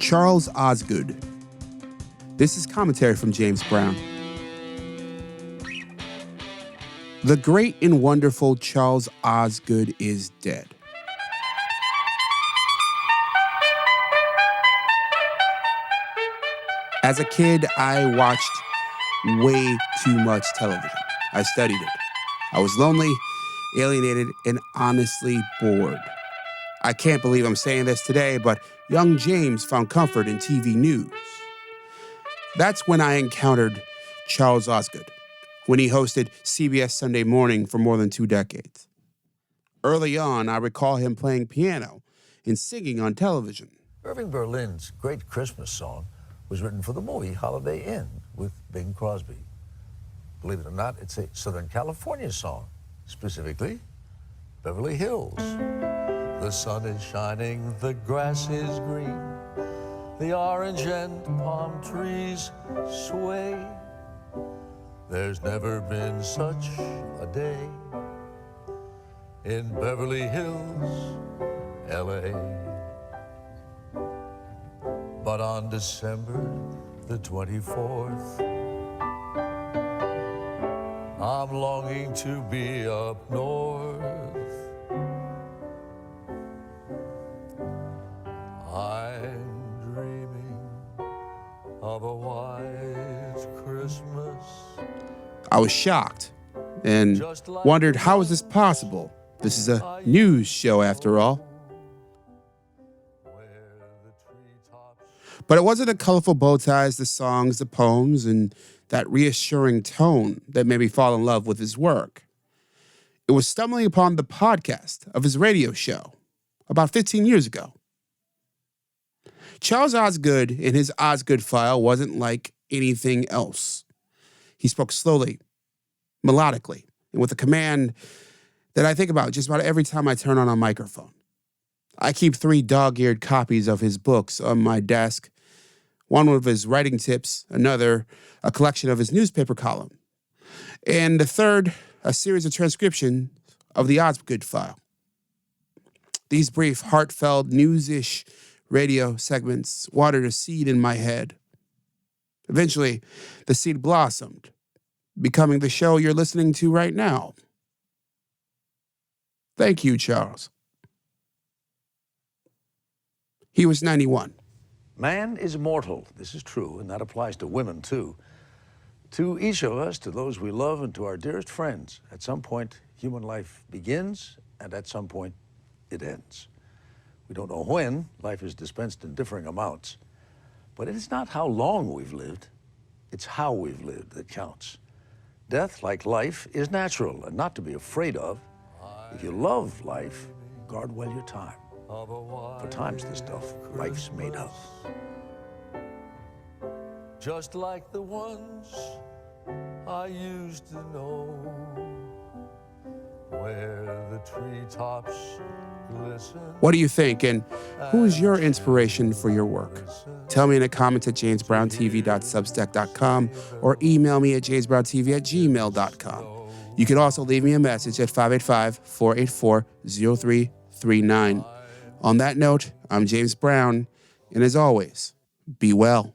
Charles Osgood. This is commentary from James Brown. The great and wonderful Charles Osgood is dead. As a kid, I watched way too much television. I studied it. I was lonely, alienated, and honestly bored. I can't believe I'm saying this today, but young James found comfort in TV news. That's when I encountered Charles Osgood, when he hosted CBS Sunday Morning for more than 2 decades. Early on, I recall him playing piano and singing on television. Irving Berlin's great Christmas song was written for the movie Holiday Inn with Bing Crosby. Believe it or not, it's a Southern California song, specifically Beverly Hills. The sun is shining, the grass is green, the orange and palm trees sway. There's never been such a day in Beverly Hills, LA. But on December the 24th, I'm longing to be up north. I'm dreaming of a white Christmas. I was shocked and wondered, how is this possible? This is a news show after all. But it wasn't the colorful bow ties, the songs, the poems, and that reassuring tone that made me fall in love with his work. It was stumbling upon the podcast of his radio show about 15 years ago. Charles Osgood in his Osgood file wasn't like anything else. He spoke slowly, melodically, and with a command that I think about just about every time I turn on a microphone. I keep 3 dog-eared copies of his books on my desk, one with his writing tips, another a collection of his newspaper column, and the third, a series of transcriptions of the Osgood file. These brief, heartfelt, news-ish radio segments watered a seed in my head. Eventually, the seed blossomed, becoming the show you're listening to right now. Thank you, Charles. He was 91. Man is mortal. This is true, and that applies to women, too. To each of us, to those we love, and to our dearest friends, at some point, human life begins, and at some point, it ends. We don't know when. Life is dispensed in differing amounts. But it is not how long we've lived. It's how we've lived that counts. Death, like life, is natural and not to be afraid of. If you love life, guard well your time. For time's the stuff life's made of. Just like the ones I used to know, where the treetops glisten. What do you think, and who is your inspiration for your work? Tell me in the comments at jamesbrowntv.substack.com or email me at jamesbrowntv@gmail.com. You can also leave me a message at 585-484-0339. On that note, I'm James Brown, and as always, be well.